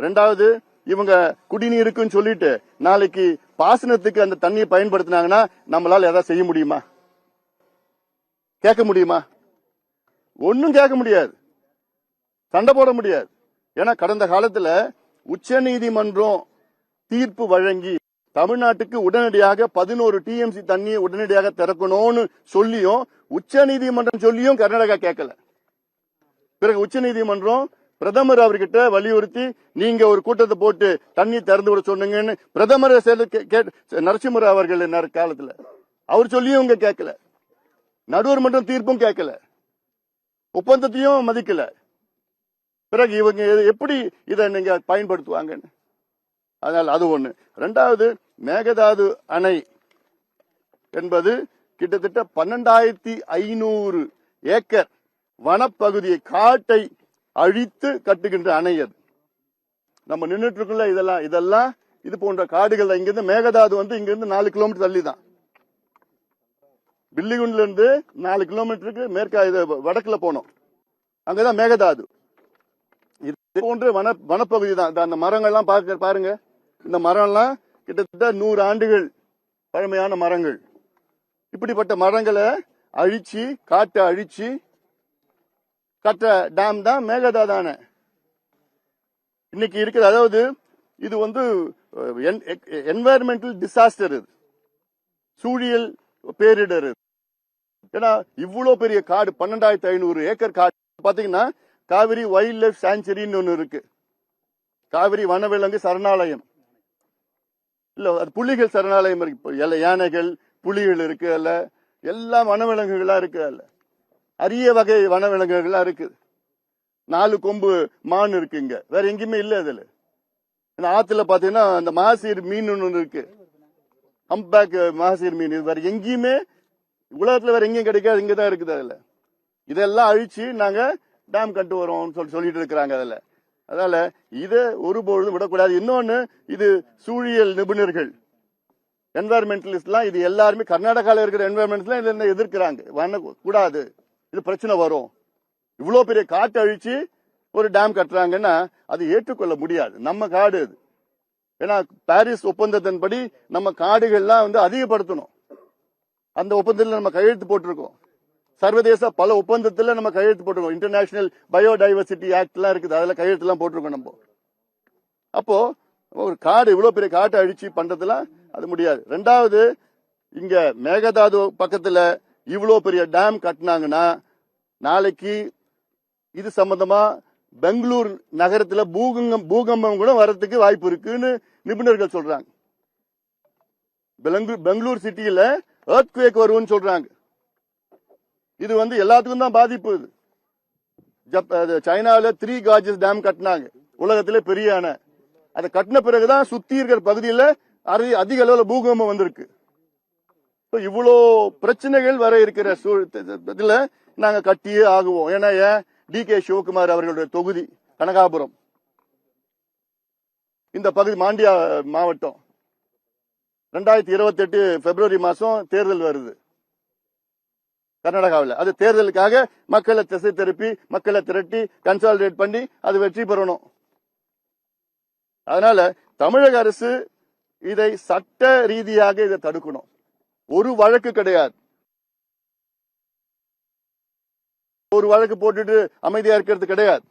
ரெண்டாவது, இவங்க குடிநீருக்குன்னு சொல்லிட்டு நாளைக்கு பாசனத்துக்கு அந்த தண்ணியை பயன்படுத்தினாங்கன்னா நம்மளால ஏதாவது செய்ய முடியுமா? கேட்க முடியுமா? ஒன்னும் கேட்க முடியாது, சண்டை போட முடியாது. ஏன்னா கடந்த காலத்துல உச்ச நீதிமன்றம் தீர்ப்பு வழங்கி தமிழ்நாட்டுக்கு உடனடியாக 11 டிஎம்சி தண்ணியை உடனடியாக திறக்கணும்னு சொல்லியும் உச்ச நீதிமன்றம் சொல்லியும் கர்நாடகா கேட்கல. பிறகு உச்ச நீதிமன்றம் பிரதமர் அவர்கிட்ட வலியுறுத்தி நீங்க ஒரு கூட்டத்தை போட்டு தண்ணி திறந்து விட சொன்னீங்கன்னு பிரதமர் நரசிம்மராவ் அவர்கள் காலத்துல அவர் சொல்லியும் இவங்க கேட்கல. நடுவர் மன்றம் தீர்ப்பும் கேட்கல, ஒப்பந்தத்தையும் மதிக்கல. பிறகு இவங்க எப்படி இதை நீங்க பயன்படுத்துவாங்கன்னு. அதனால அது ஒண்ணு. ரெண்டாவது, மேகதாது அணை என்பது கிட்டத்தட்ட 12,500 ஏக்கர் வனப்பகுதியை, காட்டை அழித்து கட்டுகின்ற அணை அது. நம்ம நின்றுட்டு இருக்குல்ல, இதெல்லாம் இது போன்ற காடுகள். இங்கிருந்து மேகதாது இங்கிருந்து 4 கிலோமீட்டர் தள்ளி தான். பில்லிகுண்ட்ல இருந்து 4 கிலோமீட்டருக்கு வடக்குல போனோம், அங்கதான் மேகதாது. இது போன்ற வனப்பகுதி தான். அந்த மரங்கள்லாம் பாருங்க, இந்த மரம்லாம் கிட்டத்தட்ட 100 ஆண்டுகள் பழமையான மரங்கள். இப்படிப்பட்ட மரங்களை அழிச்சு, காட்டை அழிச்சு கட்ட டேம் தான் மேகதாதான இன்னைக்கு இருக்குது. அதாவது இது என்வாயர்மெண்டல் டிசாஸ்டர், இது சூழியல் பேரிடர். ஏன்னா இவ்வளவு பெரிய காடு, 12,500 ஏக்கர் காடு. பாத்தீங்கன்னா காவிரி வைல்ட் லைஃப் சாங்சுரின்னு ஒன்னு இருக்கு, காவிரி வனவிலங்கு சரணாலயம். இல்ல, அது புலிகள் சரணாலயம் இருக்கு. யானைகள், புலிகள் இருக்கு, அல்ல எல்லா வனவிலங்குகளா இருக்கு, அல்ல அரிய வகை வனவிலங்குகளா இருக்கு. 4 கொம்பு மான் இருக்கு, இங்க வேற எங்கேயுமே இல்ல. அதுல ஆத்துல பாத்தீங்கன்னா அந்த மாசீர் மீன் ஒன்று இருக்கு, ஹம்பேக் மாசீர் மீன். இது வேற எங்கேயுமே உலகத்துல வேற எங்கேயும் கிடைக்காது, இங்கதான் இருக்குது. அதுல இதெல்லாம் அழிச்சு நாங்க டேம் கட்டு வரோம் சொல்லிட்டு இருக்கிறாங்க. அதுல அதனால இதை ஒருபொழுதும் விடக்கூடாது. இன்னொன்னு, இது சூழியல் நிபுணர்கள், என்வாயர்மெண்டலிஸ்ட்லாம், இது எல்லாருமே கர்நாடகாவில் இருக்கிற என்வாயர்மெண்ட்லாம் இதை எதிர்க்கிறாங்க. கூடாது, இது பிரச்சனை வரும். இவ்வளவு பெரிய காட்டு அழிச்சு ஒரு டேம் கட்டுறாங்கன்னா அது ஏற்றுக்கொள்ள முடியாது. நம்ம காடு அது. ஏன்னா பாரிஸ் ஒப்பந்தத்தின்படி நம்ம காடுகள்லாம் அதிகப்படுத்தணும். அந்த ஒப்பந்தத்தில் நம்ம கையெழுத்து போட்டிருக்கோம். சர்வதேச பல ஒப்பந்தத்தில் நம்ம கையெழுத்து போட்டிருக்கோம். இன்டர்நேஷனல் பயோடைவர்சிட்டி ஆக்ட் எல்லாம் இருக்குது, அதுல கையெழுத்து எல்லாம் போட்டிருக்கோம் நம்ம. அப்போ ஒரு காடு, இவ்வளவு பெரிய காட்டை அழிச்சு பண்றதுலாம் அது முடியாது. ரெண்டாவது, இங்க மேகதாது பக்கத்துல இவ்வளவு பெரிய டேம் கட்டினாங்கன்னா நாளைக்கு இது சம்பந்தமா பெங்களூர் நகரத்துல பூகம்பம் கூட வர்றதுக்கு வாய்ப்பு இருக்குன்னு நிபுணர்கள் சொல்றாங்க. பெங்களூர் சிட்டியில எர்த்குவேக் வரும்னு சொல்றாங்க. இது எல்லாத்துக்கும் தான் பாதிப்பு. இது சைனாவில 3 கார்ஜஸ் டேம் கட்டினாங்க, உலகத்திலே பெரிய அணை. அதை கட்டின பிறகுதான் சுத்தி இருக்கிற பகுதியில் அதிக அளவில் பூகம்பம் வந்திருக்கு. இவ்வளோ பிரச்சனைகள் வர இருக்கிற இதுல நாங்க கட்டியே ஆகுவோம். ஏன்னா டி.கே. சிவகுமார் அவர்களுடைய தொகுதி கனகாபுரம், இந்த பகுதி மாண்டியா மாவட்டம். 2028 பிப்ரவரி மாசம் தேர்தல் வருது கர்நாடகாவில். அது தேர்தலுக்காக மக்களை திசை திருப்பி, மக்களை திரட்டி கன்சாலிடேட் பண்ணி அது வெற்றி பெறணும். அதனால தமிழக அரசு இதை சட்ட ரீதியாக இதை தடுக்கணும். ஒரு வழக்கு கிடையாது, ஒரு வழக்கு போட்டுட்டு அமைதியா இருக்கிறது கிடையாது.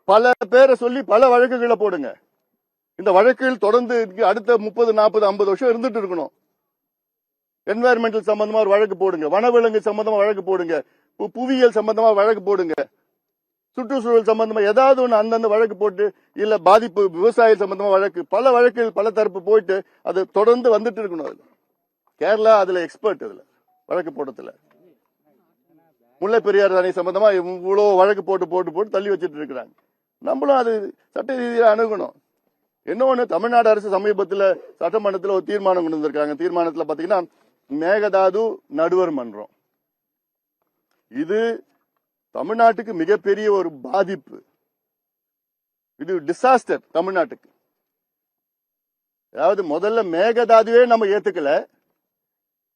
பல பேரை சொல்லி பல வழக்குகளை போடுங்க. இந்த வழக்குகள் தொடர்ந்து அடுத்த 30, 40, 50 வருஷம் இருந்துட்டு இருக்கணும். என்வாயர்மெண்டல் சம்பந்தமா ஒரு வழக்கு போடுங்க, வனவிலங்கு சம்பந்தமா வழக்கு போடுங்க, புவியியல் சம்பந்தமா வழக்கு போடுங்க, சுற்றுச்சூழல் சம்பந்தமா ஏதாவது ஒண்ணு அந்தந்த வழக்கு போட்டு, இல்ல பாதிப்பு விவசாய சம்பந்தமா வழக்கு, பல வழக்குகள் பல தரப்பு போயிட்டு அது தொடர்ந்து வந்துட்டு இருக்கணும். கேரளா அதுல எக்ஸ்பர்ட், அதுல வழக்கு போடுறதுல. முல்லை பெரியார் அணை சம்பந்தமா இவ்வளவு வழக்கு போட்டு போட்டு போட்டு தள்ளி வச்சிட்டு இருக்கிறாங்க. நம்மளும் அது சட்ட ரீதியாக அணுகணும். இன்னொன்னு, தமிழ்நாடு அரசு சமீபத்தில் சட்டமன்றத்தில் ஒரு தீர்மானம் கொண்டு வந்திருக்காங்க. தீர்மானத்தில் பாத்தீங்கன்னா மேகதாது நடுவர் மன்றம், இது தமிழ்நாட்டுக்கு மிகப்பெரிய ஒரு பாதிப்பு. இது டிசாஸ்டர் தமிழ்நாட்டுக்கு. அதாவது முதல்ல மேகதாதுவே நம்ம ஏத்துக்கல,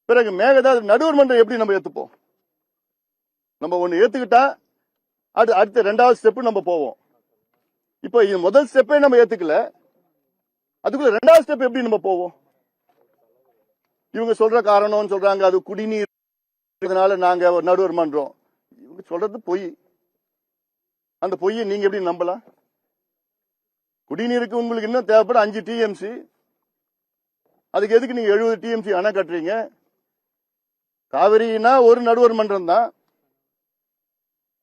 பிறகு மேகதாது நடுவர் மன்றம் எப்படி நம்ம ஏத்துப்போம்? நம்ம ஒண்ணு ஏத்துக்கிட்டா அடுத்த 2வது ஸ்டெப் நம்ம போவோம். இப்ப இது முதல் ஸ்டெப்பே நம்ம ஏத்துக்கல, அதுக்குள்ள ரெண்டாவது ஸ்டெப் எப்படி நம்ம போவோம்? இவங்க சொல்ற காரணம்னு சொல்றாங்க, அது குடிநீர் நாங்க நடுவர் மன்றம். இவங்க சொல்றது பொய். அந்த பொய்யை நீங்க எப்படி நம்பலாம்? குடிநீருக்கு உங்களுக்கு இன்னும் தேவைப்பட 5 டிஎம்சி. அதுக்கு எதுக்கு நீங்க 70 டிஎம்சி அணை கட்டுறீங்க? காவிரினா ஒரு நடுவர் மன்றம் தான்,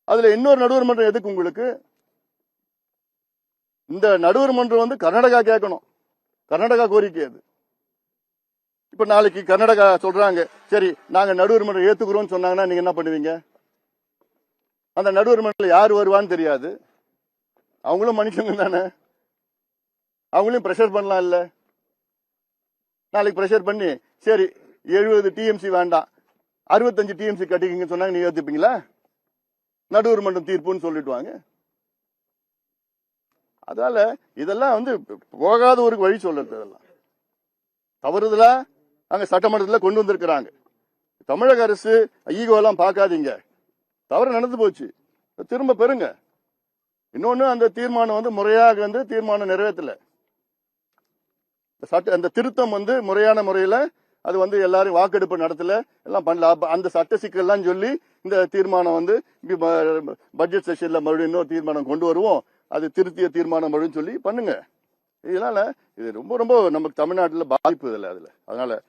அதுல இன்னொரு நடுவர் மன்றம் எதுக்கு உங்களுக்கு? இந்த நடுவர் மன்றம் வந்து கர்நாடகா கேட்கணும், கர்நாடகா கோரிக்கை அது. இப்ப நாளைக்கு கர்நாடகா சொல்றாங்க, சரி நாங்க நடுவர் மன்றம் ஏத்துக்கிறோம் சொன்னாங்கன்னா நீங்க என்ன பண்ணுவீங்க? அந்த நடுவர் மன்றத்தில் யார் வருவான்னு தெரியாது. அவங்களும் மனுஷங்க தானே, அவங்களையும் பிரஷர் பண்ணலாம் இல்ல? நாளைக்கு பிரஷர் பண்ணி சரி 70 டிஎம்சி வேண்டாம் 65 டிஎம்சி கட்டிக்கிங்க சொன்னாங்க, நீங்க ஏத்துப்பீங்களா? நடுவர் மன்றம் தீர்ப்புன்னு சொல்லிட்டுவாங்க. அதனால இதெல்லாம் வந்து போகாத ஒரு வழி சொல்றது. இதெல்லாம் தவறுதலா அங்க சட்டமன்றத்தில் கொண்டு வந்திருக்கிறாங்க. தமிழக அரசு ஈகோலாம் பார்க்காதீங்க, தவறு நடந்து போச்சு, திரும்ப பெறுங்க. இன்னொன்னு, அந்த தீர்மானம் வந்து முறையாக வந்து தீர்மானம் நிறைவேற்றல. அந்த திருத்தம் வந்து முறையான முறையில அது வந்து எல்லாரும் வாக்கெடுப்பு நடத்தல, எல்லாம் பண்ணல. அந்த சட்ட சிக்கல்லாம் சொல்லி இந்த தீர்மானம் வந்து பட்ஜெட் செஷன்ல மறுபடியும் இன்னொரு தீர்மானம் கொண்டு வருவோம், அது திருத்திய தீர்மானம் மறுபடியும் சொல்லி பண்ணுங்க. இதனால இது ரொம்ப ரொம்ப நமக்கு தமிழ்நாட்டில் பாதிப்பு இல்லை அதுல. அதனால